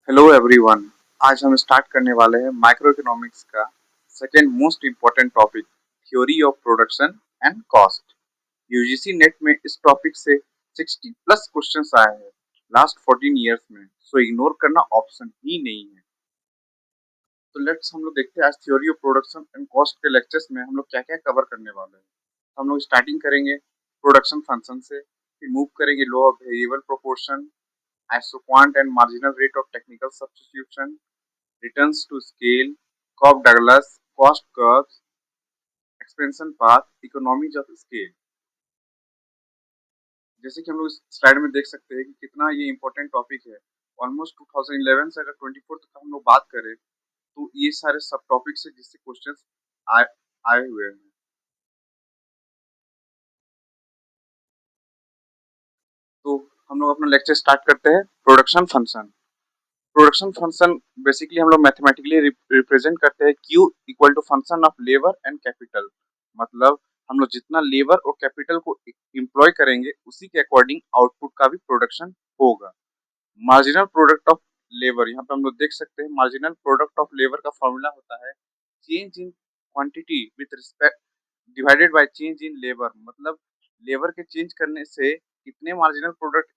Hello everyone. आज हम start करने वाले हैं माइक्रो इकोनॉमिक्स का second most important topic, theory of production and cost. UGC net में इस टॉपिक से 60 प्लस क्वेश्चंस आए हैं लास्ट 14 इयर्स में, सो इग्नोर करना ऑप्शन ही नहीं है। तो लेट्स हम लोग देखते हैं आज theory of production and cost के लेक्चर्स में हम लोग क्या क्या कवर करने वाले हैं। हम लोग स्टार्टिंग करेंगे प्रोडक्शन फंक्शन से, फिर मूव करेंगे law of variable proportion, isoquant and marginal rate of technical substitution, returns to scale, Cobb-Douglas, cost curves, expansion path, economies of scale। जैसे कि हम लोग इस स्लाइड में देख सकते हैं कि कितना ये इंपॉर्टेंट टॉपिक है। ऑलमोस्ट 2011 से अगर 24 तक हम लोग बात करें तो ये सारे सब टॉपिक्स है जिससे क्वेश्चंस आए आए हुए हैं। तो हम लोग अपना लेक्चर स्टार्ट करते हैं। प्रोडक्शन फंक्शन बेसिकली हम लोग मैथमेटिकली रिप्रेजेंट करते हैं Q equal to function of labour and capital. मतलब हम लोग जितना लेबर और कैपिटल को एम्प्लॉय करेंगे उसी के अकॉर्डिंग आउटपुट का भी प्रोडक्शन होगा। मार्जिनल प्रोडक्ट ऑफ लेबर, यहाँ पे हम लोग देख सकते हैं मार्जिनल प्रोडक्ट ऑफ लेबर का फॉर्मूला होता है change in quantity with respect divided by change in labour. मतलब लेबर के चेंज करने से कितने मार्जिनल प्रोडक्ट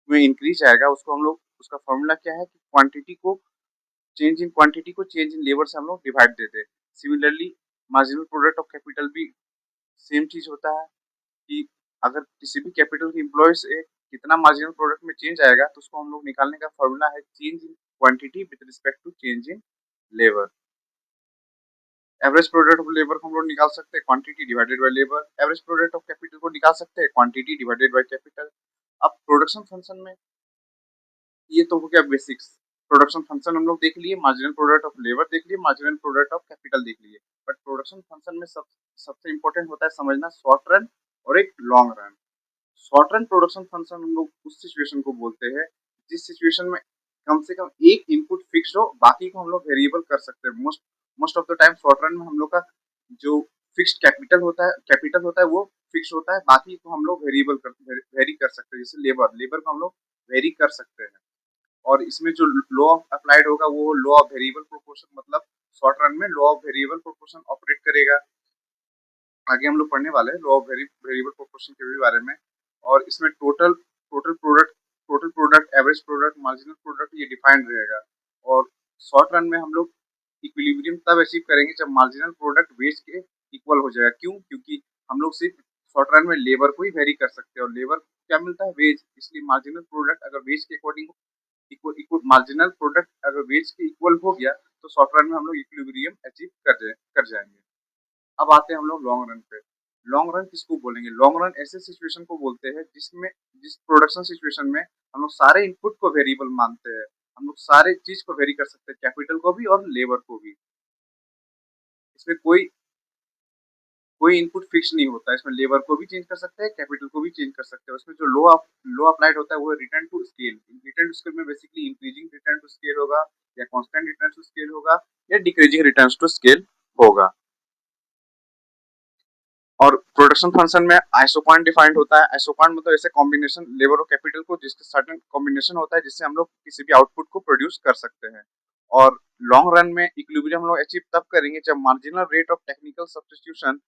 में इंक्रीज आएगा, उसको हम लोग उसका फॉर्मूला क्या है कि क्वांटिटी को चेंज इन लेबर से हम लोग डिवाइड देते हैं। Similarly marginal product of capital भी सेम चीज होता है कि अगर किसी भी कैपिटल की एम्प्लॉय से कितना मार्जिनल प्रोडक्ट में चेंज आएगा तो उसको हम लोग निकालने का फॉर्मूला है change in quantity with respect to change in labour. Average product of labour को हम लोग निकाल सकते हैं quantity divided by labour. Average product of capital को निकाल सकते हैं क्वांटिटी डिवाइडेड बाय कैपिटल। अब प्रोडक्शन फंक्शन में ये तो हो गया बेसिक्स। प्रोडक्शन फंक्शन हम लोग देख लिए, मार्जिनल प्रोडक्ट ऑफ लेबर देख लिए, मार्जिनल प्रोडक्ट ऑफ कैपिटल देख लिए। बट प्रोडक्शन फंक्शन में सबसे इंपॉर्टेंट होता है समझना शॉर्ट रन और एक long run. Short run production function हम लोग उस सिचुएशन को बोलते हैं जिस सिचुएशन में कम से कम एक इनपुट फिक्स हो, बाकी को हम लोग वेरिएबल कर सकते हैं। Most most of the time short run में हम लोग का जो फिक्स्ड कैपिटल होता है वो फिक्स होता है, बाकी को हम लोग वेरी कर सकते हैं। जैसे लेबर लेबर को हम लोग वेरी कर सकते हैं। और इसमें जो लॉ अप्लाइड होगा वो लॉ ऑफ वेरिएबल प्रोपोर्शन, मतलब शॉर्ट रन में law of variable proportion operate करेगा। आगे हम लोग पढ़ने वाले हैं लॉ ऑफ वेरिएबल प्रोपोर्शन के भी बारे में। और इसमें total product average product marginal product ये डिफाइंड रहेगा। और शॉर्ट रन में हम लोग इक्विलिब्रियम तब अचीव करेंगे जब मार्जिनल प्रोडक्ट वेज के इक्वल हो जाएगा। क्यों? क्योंकि हम लोग सिर्फ शॉर्ट रन में लेबर को ही वेरी कर सकते हैं और लेबर क्या मिलता है, वेज। इसलिए मार्जिनल प्रोडक्ट अगर वेज के अकॉर्डिंग इक्वल मार्जिनल प्रोडक्ट अगर वेज के इक्वल हो गया तो शॉर्ट रन में हम लोग इक्विलिब्रियम अचीव कर जाएंगे। अब आते हैं हम लोग लॉन्ग रन पे। लॉन्ग रन किसको बोलेंगे? लॉन्ग रन ऐसे सिचुएशन को बोलते हैं जिस प्रोडक्शन सिचुएशन में हम लोग सारे इनपुट को वेरिएबल मानते हैं। हम लोग सारे चीज को वेरी कर सकते हैं, कैपिटल को भी और लेबर को भी। इसमें कोई इनपुट फिक्स नहीं होता है। इसमें लेबर को भी चेंज कर सकते हैं, कैपिटल को भी चेंज कर सकते हैं। उसमें जो लो अप्लाइड होता है वो return to scale. Return to scale में basically increasing return to scale होगा, या कांस्टेंट रिटर्न टू स्केल होगा, या डिक्रीजिंग रिटर्न टू स्केल होगा। और प्रोडक्शन फंक्शन में आइसोक्वांट डिफाइंड होता है। आइसोक्वांट मतलब ऐसे कॉम्बिनेशन लेबर और कैपिटल को जिसके सर्टेन कॉम्बिनेशन होता है जिससे हम लोग किसी भी आउटपुट को प्रोड्यूस कर सकते हैं। और लॉन्ग रन में इक्विलिब्रियम हम लोग अचीव तब करेंगे जब marginal rate of technical substitution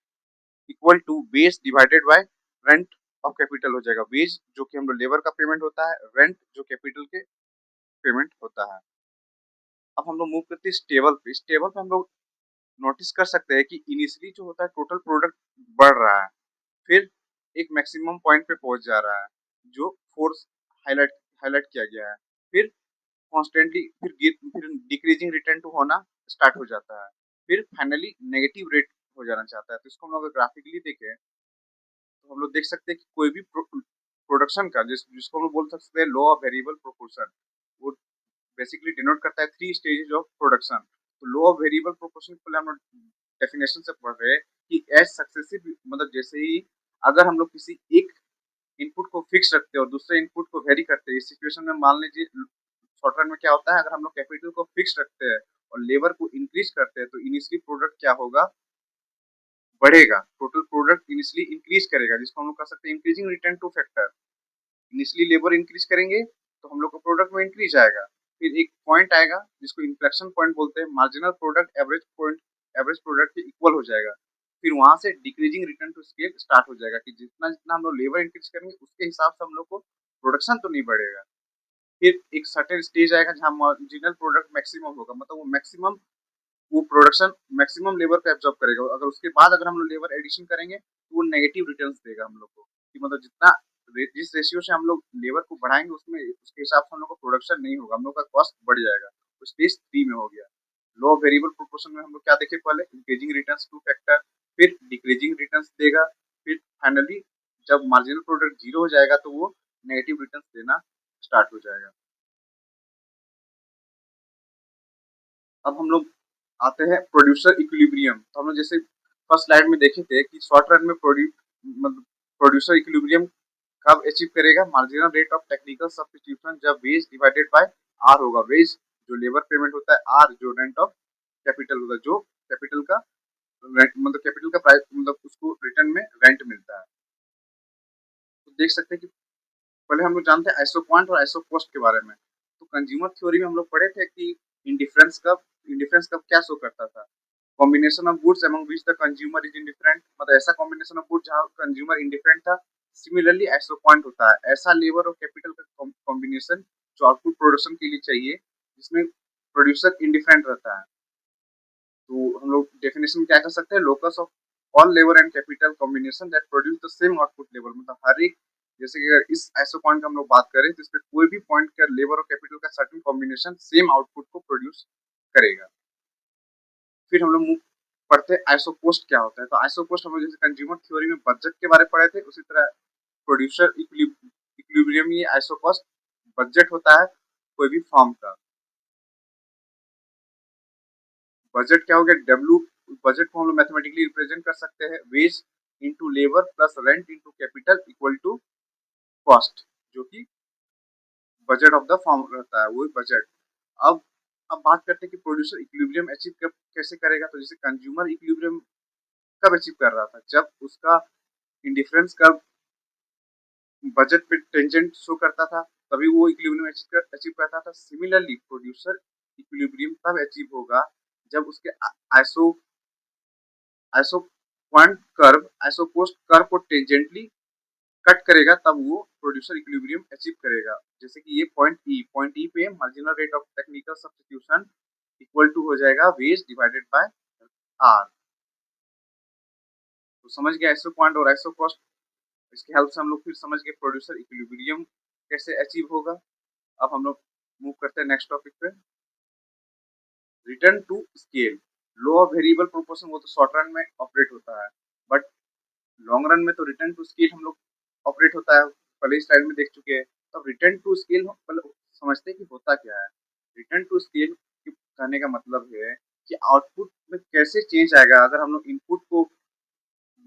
equal to base divided by rent of capital हो जाएगा। बेस जो कि हम लोग लेबर का पेमेंट होता है, रेंट जो कैपिटल के पेमेंट होता है। अब हम लोग मूव करते हैं स्टेबल पे। स्टेबल पे हम लोग नोटिस कर सकते हैं कि इनिशियली जो होता है टोटल प्रोडक्ट बढ़ रहा है, फिर एक मैक्सिमम पॉइंट पे पहुंच जा रहा है जो फोर्स हाईलाइट हाईलाइट किया गया है। फिर कॉन्स्टेंटली फिर डिक्रीजिंग रिटर्न टू होना स्टार्ट हो जाता है, फिर फाइनली नेगेटिव रेट हो जाना चाहता है। तो इसको हम लोग ग्राफिकली देखें तो हम लोग देख सकते हैं कि कोई भी प्रोडक्शन का जिसको हम लोग बोल सकते हैं लॉ ऑफ वेरिएबल प्रोपोर्शन, वो बेसिकली डिनोट करता है थ्री स्टेजेस ऑफ प्रोडक्शन। तो लॉ ऑफ वेरिएबल प्रोपोर्शन को हम लोग डेफिनेशन से पढ़ रहे हैं कि एज सक्सेसिव, मतलब जैसे ही अगर हम लोग किसी एक इनपुट को फिक्स रखते हैं और दूसरे इनपुट को वेरी करते हैं। इस सिचुएशन में मान लीजिए शॉर्ट रन में क्या होता है, अगर हम लोग कैपिटल को फिक्स रखते हैं और लेबर को इंक्रीज करते हैं तो इनिशियली प्रोडक्ट क्या होगा, बढ़ेगा। टोटल प्रोडक्ट इनिशियली इंक्रीज करेगा, जिसको हम लोग कह सकते हैं increasing return two factor. Initially labour increase करेंगे तो हम लोग का प्रोडक्ट में इंक्रीज आएगा, फिर एक पॉइंट आएगा जिसको इन्फ्लेक्शन पॉइंट बोलते हैं, मार्जिनल प्रोडक्ट एवरेज प्रोडक्ट के इक्वल हो जाएगा। फिर वहां से decreasing return to scale start हो जाएगा कि जितना जितना हम लोग लेबर इंक्रीज करेंगे उसके हिसाब से हम लोग को प्रोडक्शन तो नहीं बढ़ेगा। फिर एक सर्टेन स्टेज आएगा जहाँ मार्जिनल प्रोडक्ट मैक्सिमम होगा, मतलब वो प्रोडक्शन मैक्सिमम लेबर को एब्जॉर्ब करेगा। अगर उसके बाद अगर हम लोग लेबर एडिशन करेंगे तो वो नेगेटिव रिटर्न्स देगा हम लोग को, कि मतलब जिस रेशियो से हम लोग लेबर को बढ़ाएंगे उसमें उसके हिसाब से हम लोग का प्रोडक्शन नहीं होगा, हम लोग का कॉस्ट बढ़ जाएगा। तो स्टेज 3 में हो गया। लो वेरिएबल प्रोपोर्शन में हम लोग क्या देखे, पहले इंक्रीजिंग रिटर्न्स टू फैक्टर, फिर डिक्रीजिंग रिटर्न्स देगा, फिर फाइनली जब मार्जिनल प्रोडक्ट जीरो हो जाएगा तो वो नेगेटिव रिटर्न्स देना स्टार्ट हो जाएगा। अब हम लोग आते हैं प्रोड्यूसर इक्विलिब्रियम। तो हम लोग जैसे फर्स्ट स्लाइड में देखे थे कि शॉर्ट रन में मतलब प्रोड्यूसर इक्विलिब्रियम कब अचीव करेगा, marginal rate of technical substitution जब वेज डिवाइडेड बाय आर होगा। वेज जो लेबर पेमेंट होता है, आर जो रेंट ऑफ कैपिटल होगा, जो कैपिटल का रेंट मतलब कैपिटल का प्राइस मतलब उसको रिटर्न में रेंट मिलता है। तो देख सकते हैं कि पहले हम लोग जानते हैं आइसो क्वांट और आइसो कॉस्ट के बारे में। तो कंज्यूमर थ्योरी में हम लोग पढ़े थे कि इंडिफरेंस कब क्या शो करता था, combination of goods among which the consumer is indifferent, मतलब ऐसा कॉम्बिनेशन ऑफ गुड्स जहां कंज्यूमर इंडिफरेंट था। सिमिलरली आइसो क्वांट होता है ऐसा लेबर और कैपिटल का कॉम्बिनेशन जो आउटपुट प्रोडक्शन के लिए चाहिए, जिसमें प्रोड्यूसर इंडिफरेंट रहता है। तो हम लोग डेफिनेशन क्या कर सकते हैं, locus of all labour and capital combination that produce the same output level, मतलब हर एक, जैसे कि अगर इस आइसो पॉइंट का हम लोग बात करें तो इस पे कोई भी पॉइंट का लेबर और कैपिटल का सर्टेन कॉम्बिनेशन सेम आउटपुट को प्रोड्यूस करेगा। फिर हम लोग मूव पढ़ते हैं आइसो कोस्ट क्या होता है। तो आइसो कोस्ट हम लोग जैसे कंज्यूमर थ्योरी में बजट के बारे में पढ़े थे, उसी तरह प्रोड्यूसर इक्विलिब्रियम ये आइसो कॉस्ट बजट होता है कोई भी फर्म का। बजट क्या हो गया, डब्ल्यू बजट को हम लोग मैथमेटिकली रिप्रेजेंट कर सकते हैं, wage into labour plus rent into capital equal to cost, जो कि बजट ऑफ द फर्म रहता है, वो बजट। अब अब बात करते हैं कि प्रोड्यूसर इक्विलिब्रियम अचीव कब कैसे करेगा। तो जैसे कंज्यूमर इक्विलिब्रियम कब अचीव कर रहा था, जब उसका इंडिफरेंस कर्व बजट पे टेंजेंट शो करता था, तभी वो इक्विलिब्रियम अचीव करता था। सिमिलरली प्रोड्यूसर इक्विलिब्रियम तब अचीव होगा जब उसके iso iso point curve iso cost curve को टेंजेंटली कट करेगा, तब वो प्रोड्यूसर इक्विलिब्रियम अचीव करेगा। जैसे कि ये पॉइंट ई पे marginal rate of technical substitution equal to हो जाएगा वेज डिवाइडेड बाय आर। तो समझ गया आइसो पॉइंट और आइसो कॉस्ट, इसके हेल्प से हम लोग फिर समझ गए प्रोड्यूसर इक्विलिब्रियम कैसे अचीव होगा। अब हम लोग मूव करते हैं नेक्स्ट टॉपिक पे, return to scale. Law of variable proportion वो तो शॉर्ट रन में ऑपरेट होता है, बट लॉन्ग रन में तो रिटर्न टू स्केल हम लोग ऑपरेट होता है, पहले स्लाइड में देख चुके हैं। तो रिटर्न टू स्केल मतलब समझते हैं कि होता क्या है। रिटर्न टू स्केल कहने का मतलब है कि आउटपुट में कैसे चेंज आएगा अगर हम लोग इनपुट को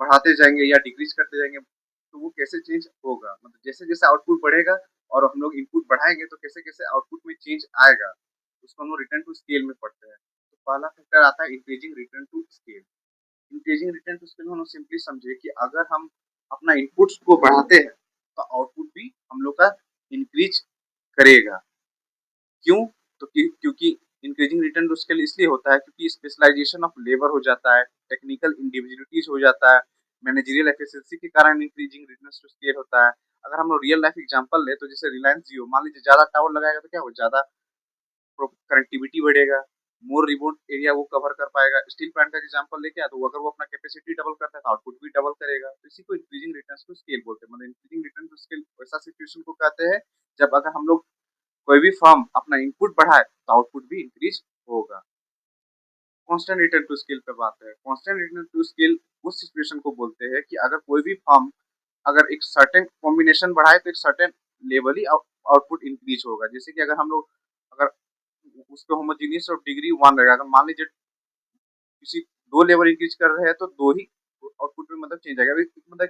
बढ़ाते जाएंगे या डिक्रीज करते जाएंगे, तो वो कैसे चेंज होगा, मतलब जैसे जैसे आउटपुट बढ़ेगा और हम लोग इनपुट बढ़ाएंगे तो कैसे कैसे आउटपुट में चेंज आएगा, उसको हम लोग रिटर्न टू स्केल में पढ़ते हैं। तो पहला फैक्टर आता है increasing return to scale. Increasing return to scale में हम सिंपली समझे कि अगर हम अपना इनपुट्स को बढ़ाते हैं तो आउटपुट भी हम लोग का इंक्रीज करेगा। क्यों, तो क्योंकि इंक्रीजिंग रिटर्न टू स्केल इसलिए होता है क्योंकि स्पेशलाइजेशन ऑफ लेबर हो जाता है, टेक्निकल इंडिविजुअलिटीज हो जाता है, मैनेजरियल एफिशिएंसी के कारण इंक्रीजिंग रिटर्न टू स्केल होता है। अगर हम लोग रियल लाइफ एग्जांपल ले तो जैसे रिलायंस जियो, मान लीजिए ज्यादा टावर लगाएगा तो क्या हो, ज्यादा कनेक्टिविटी बढ़ेगा, मोर रिमोट एरिया वो कवर कर पाएगा। स्टील प्लांट का एग्जांपल लेके तो अगर वो अपना कैपेसिटी डबल करता है तो आउटपुट भी डबल करेगा। तो इसी को इंक्रीजिंग रिटर्न टू स्केल बोलते हैं। मतलब इंक्रीजिंग रिटर्न टू स्केल ऐसा सिचुएशन को कहते हैं जब अगर हम लोग कोई भी फर्म अपना इनपुट बढ़ाए तो आउटपुट भी इंक्रीज होगा। कांस्टेंट रिटर्न टू स्केल पे बात है। कांस्टेंट रिटर्न टू स्केल उस सिचुएशन को बोलते हैं कि अगर कोई भी फर्म अगर एक सर्टेन कॉम्बिनेशन बढ़ाए तो एक सर्टेन लेवल ही आउटपुट इंक्रीज होगा। जैसे कि अगर हम लोग अगर उसके होमोजेनियस ऑफ डिग्री 1 रहेगा, अगर मान लीजिए किसी दो लेवल इंक्रीज कर रहे हैं तो दो ही आउटपुट में मतलब चेंज आएगा। मतलब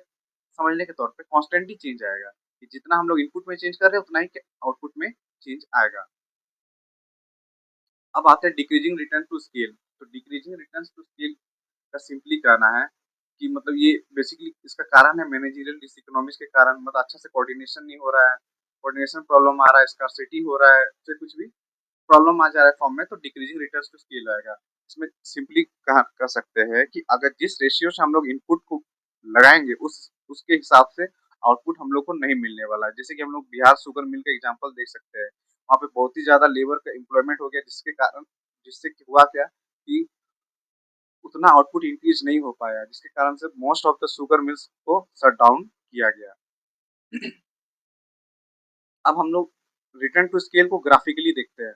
समझने के तौर पे कांस्टेंट ही चेंज आएगा कि जितना हम लोग इनपुट में चेंज कर रहे हैं उतना ही आउटपुट में चेंज आएगा। अब आते हैं डिक्रीजिंग रिटर्न टू स्केल। तो डिक्रीजिंग रिटर्न टू स्केल का सिंपली कहना है कि मतलब ये बेसिकली इसका कारण है मैनेजरियल डिसइकोनॉमिक्स के कारण, मतलब अच्छा से कोऑर्डिनेशन नहीं हो रहा है, कोऑर्डिनेशन प्रॉब्लम आ रहा है, स्कार्सिटी हो रहा है, फिर कुछ भी प्रॉब्लम आ जा रहा है फॉर्म में, तो डिक्रीजिंग रिटर्न्स टू स्केल आएगा। इसमें सिंपली कहा कर सकते हैं कि अगर जिस रेशियो से हम लोग इनपुट को लगाएंगे उस उसके हिसाब से आउटपुट हम लोग को नहीं मिलने वाला है। जैसे कि हम लोग बिहार शुगर मिल का एग्जांपल देख सकते हैं, वहाँ पे बहुत ही ज्यादा लेबर का एम्प्लॉयमेंट हो गया, जिसके कारण जिससे कि हुआ क्या कि उतना आउटपुट इंक्रीज नहीं हो पाया, जिसके कारण से most of the sugar mills को शट डाउन किया गया। अब हम लोग रिटर्न टू स्केल को ग्राफिकली देखते हैं,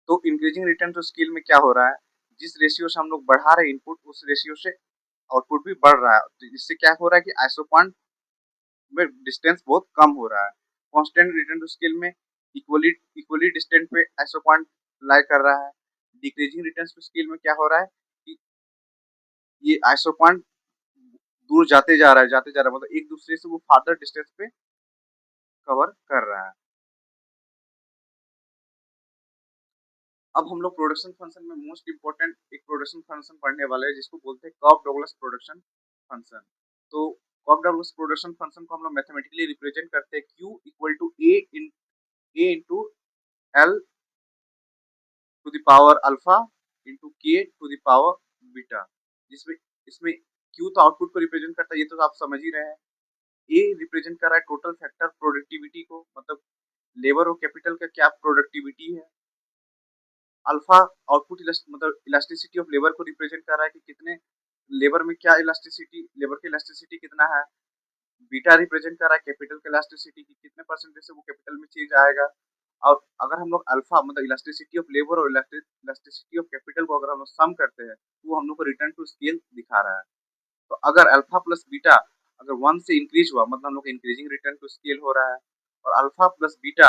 तो इंक्रीजिंग रिटर्न टू स्केल में क्या हो रहा है, जिस रेशियो से हम लोग बढ़ा रहे हैं इनपुट उस रेशियो से आउटपुट भी बढ़ रहा है, तो इससे क्या हो रहा है कि आइसो पॉइंट में डिस्टेंस बहुत कम हो रहा है। कांस्टेंट रिटर्न टू स्केल में इक्वली इक्वली डिस्टेंस पे आइसो पॉइंट लाई कर रहा है। डिक्रीजिंग रिटर्न टू स्केल में क्या हो रहा है कि ये आइसो पॉइंट दूर जाते जा रहा है, मतलब एक दूसरे से वो फार्दर डिस्टेंस पे कवर कर रहा है। अब हम लोग प्रोडक्शन फंक्शन में मोस्ट इंपोर्टेंट एक प्रोडक्शन फंक्शन पढ़ने वाले हैं, जिसको बोलते हैं कॉफ डगलस प्रोडक्शन फंक्शन। तो कॉफ डगलस प्रोडक्शन फंक्शन को हम लोग मैथमेटिकली रिप्रेजेंट करते हैं Q equal to A into L to the power alpha into K to the power beta, जिसमें इसमें क्यू तो आउटपुट को रिप्रेजेंट करता है, ये तो आप समझ ही रहे हैं। ए रिप्रेजेंट कर रहा है टोटल फैक्टर प्रोडक्टिविटी को, मतलब लेबर और कैपिटल का क्या प्रोडक्टिविटी है। अल्फा आउटपुट मतलब इलास्टिसिटी ऑफ लेबर को रिप्रेजेंट कर रहा है कि कितने लेबर में क्या इलास्टिसिटी, लेबर की इलास्टिसिटी कितना है। बीटा रिप्रेजेंट कर रहा है कैपिटल की इलास्टिसिटी की कितने परसेंटेज से वो कैपिटल में चेंज आएगा। और अगर हम लोग अल्फा मतलब इलास्टिसिटी ऑफ लेबर और इलास्टिसिटी ऑफ कैपिटल को अगर हम लोग सम करते हैं तो वो हम लोग को रिटर्न टू स्केल दिखा रहा है। तो अगर अल्फा प्लस बीटा अगर 1 से इंक्रीज हुआ मतलब हम लोग इंक्रीजिंग रिटर्न टू स्केल हो रहा है, और अल्फा प्लस बीटा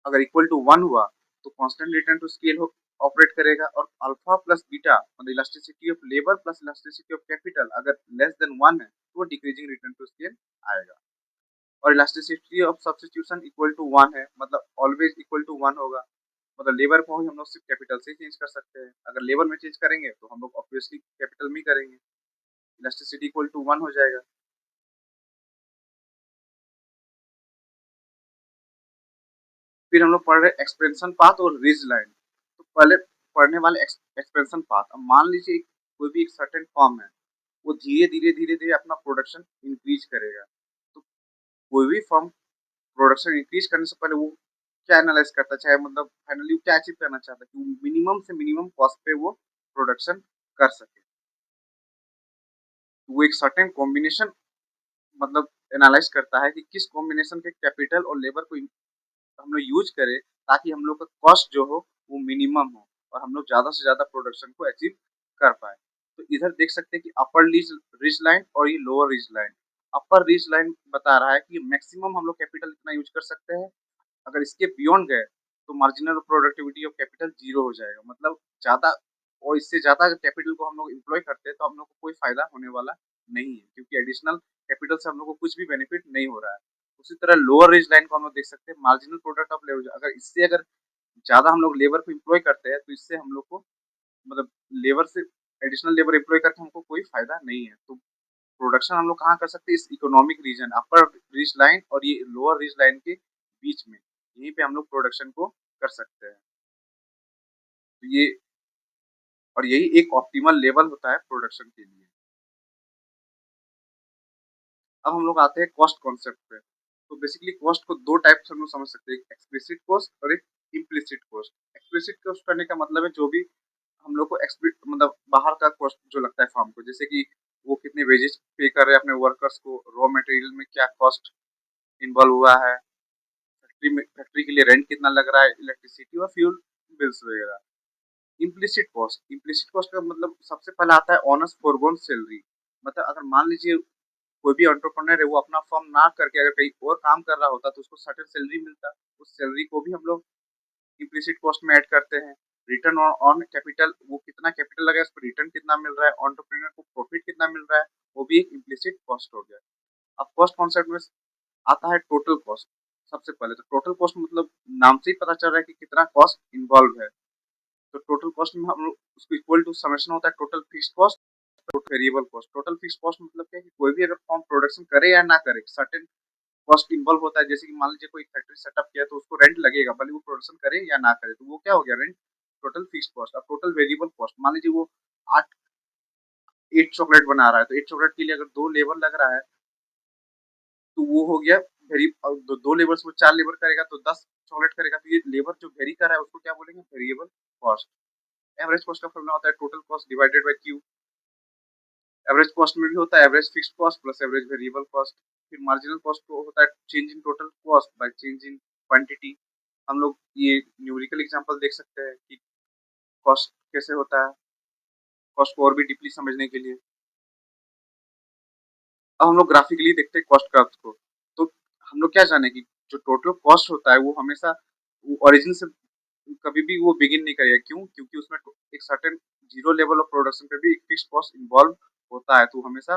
अगर इक्वल टू 1 हुआ तो constant return to scale operate करेगा। और अल्फा प्लस बीटा मतलब elasticity of labour plus elasticity of capital अगर लेस देन 1 है तो वो डिक्रीजिंग रिटर्न टू स्केल आएगा। और elasticity of substitution equal to 1 है, मतलब ऑलवेज इक्वल टू 1 होगा। मतलब लेबर को ही हम लोग सिर्फ कैपिटल से चेंज कर सकते हैं, अगर लेबर में चेंज करेंगे तो हम लोग ऑब्वियसली कैपिटल में ही करेंगे, इलास्टिसिटी इक्वल टू 1 हो जाएगा। फिर हम लोग पढ़ रहे एक्सपेंशन पाथ और रिज लाइन। तो पहले पढ़ने वाले एक्सपेंशन पाथ। अब मान लीजिए कोई भी एक सर्टेन फॉर्म है, वो धीरे धीरे अपना प्रोडक्शन इंक्रीज करेगा। तो कोई भी फॉर्म प्रोडक्शन इंक्रीज करने से पहले वो क्या एनालाइज करता है, चाहे मतलब फाइनली वो क्या अचीव करना चाहता है कि वो मिनिमम से मिनिमम कॉस्ट पे वो प्रोडक्शन कर सके। तो वो एक सर्टेन कॉम्बिनेशन मतलब एनालाइज करता है कि किस कॉम्बिनेशन के कैपिटल और लेबर को हम लोग यूज करें ताकि हम लोग का कॉस्ट जो हो वो मिनिमम हो और हम लोग ज्यादा से ज्यादा प्रोडक्शन को अचीव कर पाए। तो इधर देख सकते हैं कि अपर रिज लाइन और ये लोअर रिज लाइन। अपर रिज लाइन बता रहा है कि मैक्सिमम हम लोग कैपिटल इतना यूज कर सकते हैं, अगर इसके बियॉन्ड गए तो marginal productivity of capital zero हो जाएगा। मतलब ज्यादा और इससे ज्यादा अगर कैपिटल को हम लोग इम्प्लॉय करते हैं तो हम लोग को कोई फायदा होने वाला नहीं है, क्योंकि एडिशनल कैपिटल से हम लोग को कुछ भी बेनिफिट नहीं हो रहा है। उसी तरह लोअर रेंज लाइन को हम लोग देख सकते हैं, मार्जिनल प्रोडक्ट ऑफ लेबर, अगर इससे अगर ज्यादा हम लोग लेबर को इम्प्लॉय करते हैं तो इससे हम लोग को मतलब लेबर से एडिशनल लेबर एम्प्लॉय करके हमको कोई फायदा नहीं है। तो प्रोडक्शन हम लोग कहाँ कर सकते हैं, इस इकोनॉमिक रीजन अपर रिज लाइन और ये लोअर रिज लाइन के बीच में, यहीं पे हम लोग प्रोडक्शन को कर सकते हैं। तो ये और यही एक ऑप्टिमल लेवल होता है प्रोडक्शन के लिए। अब हम लोग आते हैं कॉस्ट कॉन्सेप्ट पे। तो बेसिकली कॉस्ट को दो टाइप से हम लोग समझ सकते हैं, एक एक्सप्लिसिट कॉस्ट और एक इम्प्लिसिट कॉस्ट। एक्सप्लिसिट कॉस्ट करने का मतलब है जो भी हम लोग को मतलब बाहर का कॉस्ट जो लगता है फर्म को, जैसे कि वो कितने वेजेस पे कर रहे हैं अपने वर्कर्स को, रॉ मटेरियल में क्या कॉस्ट इन्वॉल्व हुआ है, फैक्ट्री के लिए रेंट कितना लग रहा है, इलेक्ट्रिसिटी और फ्यूल बिल्स वगैरह। इम्प्लिसिट कॉस्ट का मतलब सबसे पहले आता है ऑनर्स फोरगोन सैलरी। मतलब अगर मान लीजिए कोई भी एंटरप्रेन्योर है वो अपना फर्म ना करके अगर कहीं और काम कर रहा होता तो उसको सर्टेन सैलरी मिलता, उस सैलरी को भी हम लोग इम्प्लिसिट कॉस्ट में ऐड करते हैं। रिटर्न ऑन कैपिटल, वो कितना कैपिटल लगा उस पर रिटर्न कितना मिल रहा है, एंटरप्रेन्योर को प्रॉफिट कितना मिल रहा है, वो भी एक इम्प्लिसिट कॉस्ट हो गया। अब कॉस्ट कॉन्सेप्ट में आता है टोटल कॉस्ट। सबसे पहले तो टोटल कॉस्ट मतलब नाम से ही पता चल रहा है कि कितना कॉस्ट इन्वॉल्व है। तो टोटल कॉस्ट में हम लोग उसको इक्वल टू समेशन होता है total fixed cost, variable cost. Total fixed cost मतलब क्या है कि कोई भी अगर फॉर्म प्रोडक्शन करे या ना करे सर्टेन कॉस्ट इन्वॉल्व होता है, जैसे कि मान लीजिए कोई फैक्ट्री सेटअप किया तो उसको रेंट लगेगा, भले वो प्रोडक्शन करे या ना करे, तो वो क्या हो गया रेंट, टोटल फिक्स्ड कॉस्ट। अब टोटल वेरिएबल कॉस्ट, मान लीजिए वो आठ 8 चॉकलेट बना रहा है, तो 8 चॉकलेट के लिए अगर 2 लेबर लग रहा है, तो वो हो गया वेरी, दो लेबर से वो 4 लेबर करेगा तो 10 चॉकलेट करेगा, तो ये लेबर जो वेरी कर रहा है उसको क्या बोलेंगे, वेरिएबल कॉस्ट। एवरेज कॉस्ट का फॉर्मूला होता है total cost divided by Q. Average cost में भी होता है average fixed cost plus average variable cost. फिर मार्जिनल कॉस्ट को होता है change in total cost by change in quantity. हम लोग ये न्यूमेरिकल एग्जांपल देख सकते हैं कि कॉस्ट कैसे होता है, कॉस्ट को और भी डीपली समझने के लिए। अब हम लोग ग्राफिकली देखते हैं कॉस्ट कर्व्स को। तो हम लोग क्या जाने कि जो टोटल कॉस्ट होता है वो हमेशा ओरिजिन से कभी भी वो बिगिन नहीं करेगा। क्यों? क्योंकि उसमें एक certain zero level of production पे भी एक फिक्स्ड कॉस्ट इन्वॉल्व होता है, तो हमेशा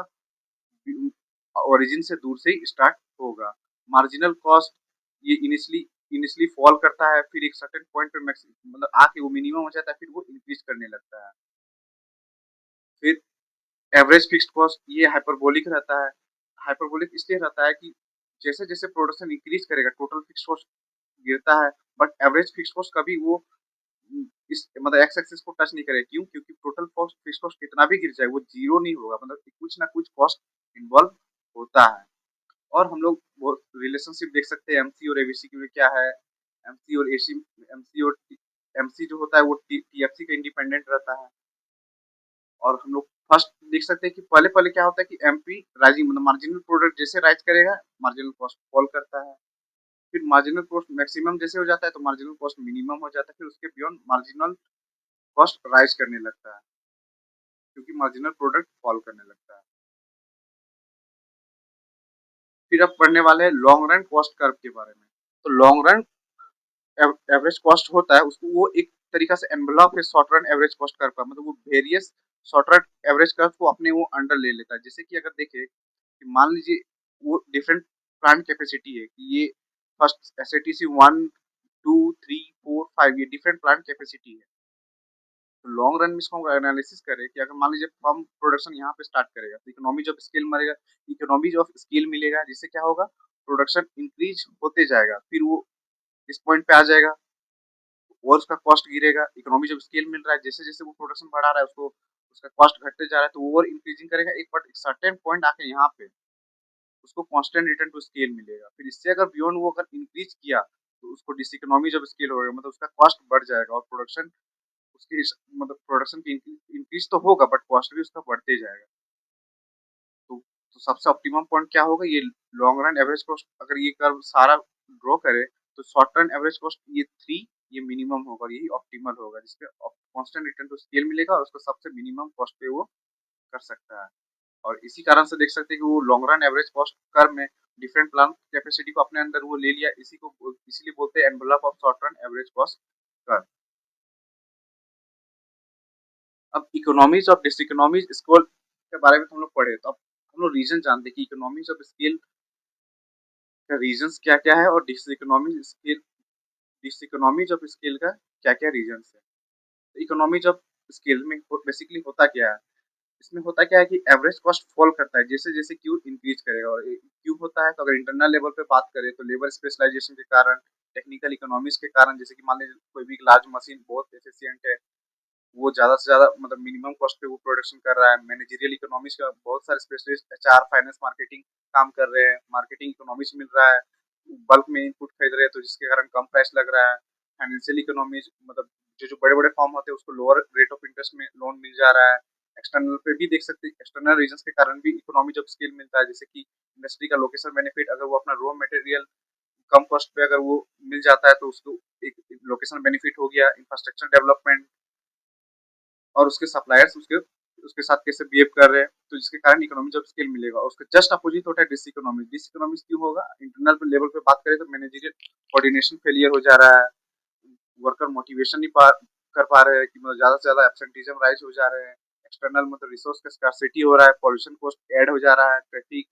ओरिजिन से दूर से ही स्टार्ट होगा। मार्जिनल कॉस्ट ये इनिशियली फॉल करता है, फिर एक सर्टेन पॉइंट पे मतलब आके वो मिनिमम हो जाता है, फिर वो इंक्रीज करने लगता है। फिर एवरेज फिक्स्ड कॉस्ट ये हाइपरबोलिक रहता है। हाइपरबोलिक इसलिए रहता है कि जैसे जैसे प्रोडक्शन इंक्रीज करेगा टोटल फिक्स्ड कॉस्ट गिरता है, बट एवरेज फिक्स्ड कॉस्ट कभी वो इस मतलब एक्स एक्सिस को टच नहीं करेगा। क्यों? क्योंकि टोटल कॉस्ट फिक्स्ड कॉस्ट कितना भी गिर जाए वो जीरो नहीं होगा, मतलब कि कुछ ना कुछ कॉस्ट इन्वॉल्व होता है। और हम लोग वो रिलेशनशिप देख सकते हैं एमसी और एबीसी के लिए क्या है। एमसी और एसी, एमसी और एमसी जो होता है वो टीएफसी का इंडिपेंडेंट रहता है। और हम लोग फर्स्ट देख सकते हैं कि पहले पहले क्या होता है कि एमपी राइजिंग मतलब मार्जिनल प्रोडक्ट जैसे राइज करेगा मार्जिनल कॉस्ट फॉल करता है। फिर मार्जिनल कॉस्ट मैक्सिमम जैसे हो जाता है तो मार्जिनल कॉस्ट मिनिमम हो जाता है, फिर उसके बियॉन्ड मार्जिनल कॉस्ट राइज करने लगता है क्योंकि मार्जिनल प्रोडक्ट फॉल करने लगता है। फिर अब पढ़ने वाले हैं लॉन्ग रन कॉस्ट कर्व के बारे में। तो लॉन्ग रन एवरेज कॉस्ट होता है उसको वो एक तरीका से एनवेलप है short run average cost curve का, मतलब वो various short run average curve को अपने वो अंडर ले लेता है। जैसे कि अगर देखें कि मान लीजिए वो डिफरेंट प्लांट कैपेसिटी है कि ये फर्स्ट एसएटीसी 1 2 3 4 5 ये डिफरेंट प्लांट कैपेसिटी है। तो लॉन्ग रन में इसको हम एनालिसिस करें कि अगर मान लीजिए फर्म प्रोडक्शन यहाँ पे स्टार्ट करेगा तो इकोनॉमीज ऑफ स्केल मरेगा, इकोनॉमीज ऑफ स्केल मिलेगा जिससे क्या होगा, प्रोडक्शन इंक्रीज होते जाएगा, फिर वो इस पॉइंट पे आ जाएगा और उसका कॉस्ट गिरेगा। इकोनॉमी जब स्केल मिल रहा है जैसे जैसे वो प्रोडक्शन बढ़ा रहा है उसको उसका कॉस्ट घटते जा रहा है तो ओवर इंक्रीजिंग करेगा, एक बट सर्टेन पॉइंट आके यहाँ पे उसको कांस्टेंट रिटर्न टू स्केल मिलेगा। फिर इससे अगर बियॉन्ड वो अगर इंक्रीज किया तो उसको डिसइकोनॉमी जब स्केल होगा मतलब उसका कॉस्ट बढ़ जाएगा और प्रोडक्शन उसकी मतलब प्रोडक्शन की इंक्रीज तो होगा बट कॉस्ट भी उसका बढ़ते जाएगा। तो, तो सबसे ऑप्टिमम पॉइंट क्या होगा, ये लॉन्ग रन एवरेज कॉस्ट अगर ये कर्व सारा ड्रॉ करे तो शॉर्ट रन एवरेज कॉस्ट ये 3 ये मिनिमम होगा, यही ऑप्टिमल होगा जिसपे कांस्टेंट रिटर्न टू स्केल मिलेगा और उसको सबसे मिनिमम कॉस्ट पे वो कर सकता है। और इसी कारण से देख सकते हैं कि वो long run average cost curve में डिफरेंट प्लांट कैपेसिटी को अपने अंदर वो ले लिया, इसी को इसीलिए बोलते हैं envelope of short run average cost curve. अब इकोनॉमीज ऑफ डिसइकोनॉमीज स्केल के बारे में हम लोग पढ़े तो अब हम लोग रीजन जानते हैं कि इकोनॉमीज ऑफ स्केल का रीजंस क्या क्या है और डिसइकोनॉमीज ऑफ स्केल का क्या क्या रीजंस है। तो इकोनॉमीज ऑफ स्केल में बेसिकली होता क्या है, इसमें होता क्या है कि एवरेज कॉस्ट फॉल करता है जैसे जैसे क्यू इंक्रीज करेगा। और क्यू होता है तो अगर इंटरनल लेवल पे बात करें तो लेबर स्पेशलाइजेशन के कारण, टेक्निकल इकोनॉमीज के कारण, जैसे कि मान लीजिए कोई भी लार्ज मशीन बहुत एफिशिएंट है वो ज़्यादा से ज़्यादा मतलब मिनिमम कॉस्ट पे वो प्रोडक्शन कर रहा है। मैनेजरियल इकोनॉमिक्स का बहुत सारे स्पेशलिस्ट एचआर फाइनेंस मार्केटिंग काम कर रहे हैं, मार्केटिंग इकोनॉमिक्स मिल रहा है, बल्क में इनपुट खरीद रहे हैं तो जिसके कारण कम प्राइस लग रहा है। फाइनेंशियल इकोनॉमिक्स मतलब जो जो बड़े बड़े फॉर्म होते हैं उसको लोअर रेट ऑफ इंटरेस्ट में लोन मिल जा रहा है। एक्सटर्नल पे भी देख सकते हैं, एक्सटर्नल रीजन के कारण भी इकोनॉमी जब स्केल मिलता है, जैसे कि इंडस्ट्री का लोकेशन बेनिफिट, अगर वो अपना रॉ मटेरियल कम कॉस्ट पे अगर वो मिल जाता है तो उसको एक लोकेशन बेनिफिट हो गया। इंफ्रास्ट्रक्चर डेवलपमेंट और उसके सप्लायर्स उसके उसके साथ कैसे बिहेव कर रहे हैं तो जिसके कारण इकोनॉमी जब स्केल मिलेगा। और उसके जस्ट अपोजिट होता है डिसइकोनॉमी। डिसइकोनॉमी क्यों होगा, इंटरनल लेवल पे बात करें तो मैनेजरियल कोऑर्डिनेशन फेलियर हो जा रहा है, वर्कर मोटिवेशन नहीं कर पा रहे हैं कि मतलब ज्यादा से ज्यादा एब्सेंटिज्म राइज हो जा रहे हैं, एक्सटर्नल मतलब रिसोर्स का स्कार्सिटी हो रहा है, पॉल्यूशन कॉस्ट ऐड हो जा रहा है, ट्रैफिक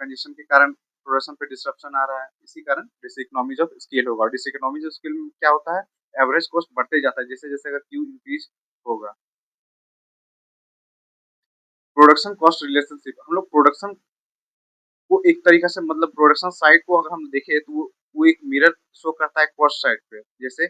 कंजेशन के कारण प्रोडक्शन पे डिसरप्शन आ रहा है। इसी कारण डिसइकोनॉमीज ऑफ स्केल होगा। और डिसइकोनॉमीज ऑफ स्केल में क्या होता है, एवरेज कॉस्ट बढ़ते जाता है जैसे जैसे अगर क्यू इंक्रीज होगा। प्रोडक्शन कॉस्ट रिलेशनशिप, हम लोग प्रोडक्शन वो एक तरीका से मतलब प्रोडक्शन साइड को अगर हम देखें तो वो एक मिरर शो करता है कॉस्ट साइड पे। जैसे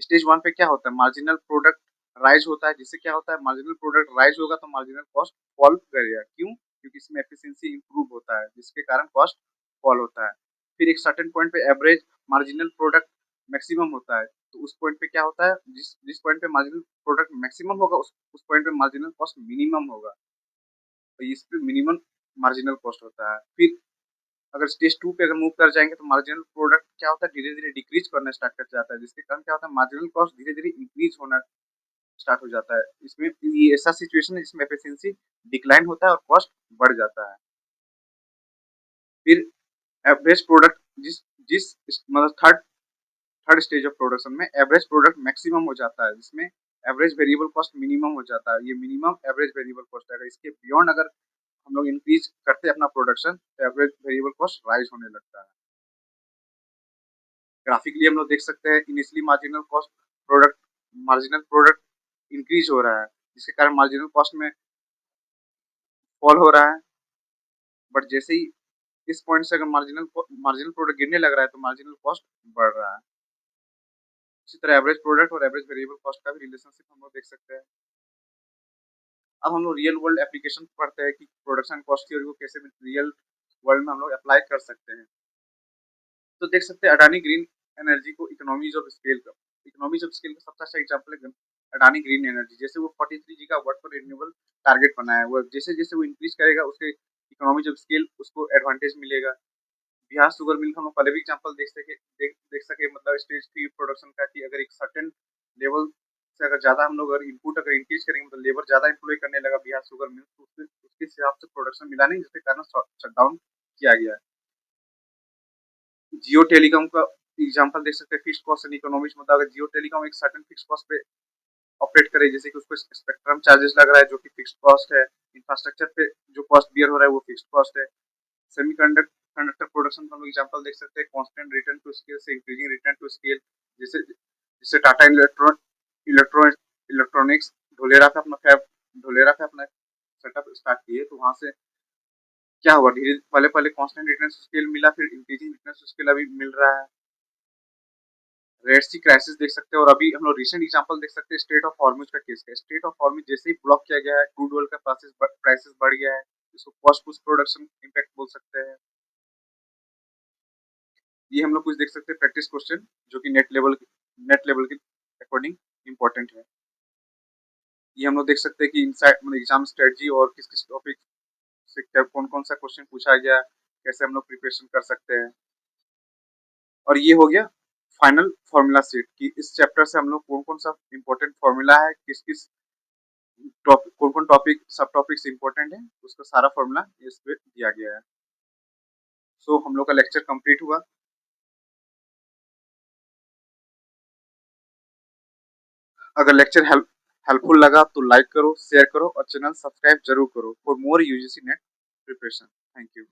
स्टेज 1 पे क्या होता है, मार्जिनल प्रोडक्ट राइज़ होता है, जिससे क्या होता है, मार्जिनल प्रोडक्ट राइज़ होगा तो मार्जिनल कॉस्ट फॉल करेगा। क्यों? क्योंकि इसमें एफिशिएंसी इंप्रूव होता है, जिसके कारण कॉस्ट फॉल होता है। फिर एक सर्टेन पॉइंट पे एवरेज मार्जिनल प्रोडक्ट मैक्सिमम होता है, तो उस पॉइंट पे क्या होता है, जिस जिस पॉइंट पे मार्जिनल प्रोडक्ट मैक्सिमम होगा उस पॉइंट पे मार्जिनल कॉस्ट मिनिमम होगा, तो इस पे मिनिमम मार्जिनल कॉस्ट होता है। फिर अगर स्टेज 2 पे अगर मूव कर जाएँगे तो मार्जिनल प्रोडक्ट क्या होता है, धीरे-धीरे डिक्रीज़ करना स्टार्ट कर जाता है, जिसके कारण क्या होता है, मार्जिनल कॉस्ट धीरे-धीरे इंक्रीज़ होना स्टार्ट हो जाता है। इसमें ये ऐसा सिचुएशन है जिसमें एफिशिएंसी डिक्लाइन होता है और कॉस्ट बढ़ जाता है। फिर एवरेज प्रोडक्ट जिस जिस मतलब third third stage of production में एवरेज प्रोडक्ट मैक्सिमम हो जाता है, जिसमें एवरेज वेरिएबल कॉस्ट मिनिमम हो जाता है। ये मिनिमम एवरेज वेरिएबल कॉस्ट है। अगर इसके बियॉन्ड अगर हम लोग इंक्रीज करते हैं अपना प्रोडक्शन तो एवरेज वेरिएबल कॉस्ट राइज होने लगता है। ग्राफिकली हम लोग देख सकते हैं इनिशियली मार्जिनल प्रोडक्ट इंक्रीज हो रहा है, जिसके कारण मार्जिनल कॉस्ट में फॉल हो रहा है। बट जैसे ही इस पॉइंट से अगर मार्जिनल प्रोडक्ट गिरने लग रहा है तो मार्जिनल कॉस्ट बढ़ रहा है। इसी तरह एवरेज प्रोडक्ट और एवरेज वेरिएबल कॉस्ट का भी रिलेशनशिप हम लोग देख सकते हैं। अब हम लोग रियल वर्ल्ड एप्लीकेशन पढ़ते हैं कि प्रोडक्शन कॉस्ट थ्योरी को कैसे रियल वर्ल्ड में हम लोग अप्लाई कर सकते हैं। तो देख सकते हैं अडानी ग्रीन एनर्जी को इकोनॉमीज ऑफ स्केल का सबसे अच्छा एग्जांपल है अडानी ग्रीन एनर्जी। जैसे वो 43 गीगावाट पर रिन्यूएबल टारगेट बनाया है, वो जैसे जैसे वो इंक्रीज करेगा उसके इकोनॉमीज ऑफ स्केल उसको एडवांटेज मिलेगा। बिहार शुगर मिल का हम लोग पहले भी एग्जांपल देख सके मतलब स्टेज 3 प्रोडक्शन का कि अगर एक सर्टेन लेवल से अगर ज्यादा हम लोग अगर इनपुट अगर इंक्रीज करेंगे मतलब लेबर ज्यादा एम्प्लॉय करने लगा बिहार शुगर मिल, तो उसके हिसाब से प्रोडक्शन मिला नहीं, जिसके कारण शट डाउन किया गया है। जियो टेलीकॉम का एग्जांपल देख सकते हैं, फिक्स्ड कॉस्ट एंड इकोनॉमिक्स मतलब अगर जियो टेलीकॉम एक सर्टेन फिक्स्ड कॉस्ट पे ऑपरेट करे, जैसे कि उसको स्पेक्ट्रम चार्जेस लग रहा है जो कि फिक्स्ड कॉस्ट है, इंफ्रास्ट्रक्चर पे जो कॉस्ट बियर हो रहा है वो फिक्स्ड कॉस्ट है। सेमीकंडक्टर प्रोडक्शन का हम एक्जांपल देख सकते हैं, कांस्टेंट रिटर्न टू स्केल से इंक्रीजिंग रिटर्न टू स्केल। जैसे जैसे टाटा इलेक्ट्रो इलेक्ट्रॉनिक्स धोलेरा पे अपना सेटअप स्टार्ट किए, तो वहां से क्या हुआ, धीरे पहले पहले कांस्टेंट रिटर्न टू स्केल मिला, फिर इंक्रीजिंग रिटर्न टू स्केल अभी मिल रहा है। रेड सी क्राइसिस देख सकते हैं, और अभी हम लोग रिसेंट एग्जांपल देख सकते हैं स्ट्रेट ऑफ हॉर्मुज का केस का। स्ट्रेट ऑफ हॉर्मुज जैसे ही ब्लॉक किया गया है, क्रूड ऑयल का प्राइसेस बढ़ गया है, इसको कॉस्ट पुश प्रोडक्शन इम्पैक्ट बोल सकते हैं। ये हम लोग कुछ देख सकते हैं प्रैक्टिस क्वेश्चन जो कि नेट लेवल के अकॉर्डिंग इम्पोर्टेंट है। ये हम लोग देख सकते हैं कि इनसाइड मतलब एग्जाम स्ट्रेटजी और किस किस टॉपिक से क्या कौन कौन सा क्वेश्चन पूछा गया, कैसे हम लोग प्रिपरेशन कर सकते हैं। और ये हो गया फाइनल फॉर्मूला सेट कि इस चैप्टर से हम लोग कौन कौन सा इम्पोर्टेंट फॉर्मूला है, किस किस टॉपिक कौन कौन टॉपिक सब टॉपिक्स इम्पोर्टेंट है, उसका सारा फॉर्मूला इस पे दिया गया है। सो हम लोग का लेक्चर कंप्लीट हुआ। अगर लेक्चर हेल्पफुल लगा तो लाइक करो, शेयर करो और चैनल सब्सक्राइब जरूर करो for more UGC net preparation. Thank you.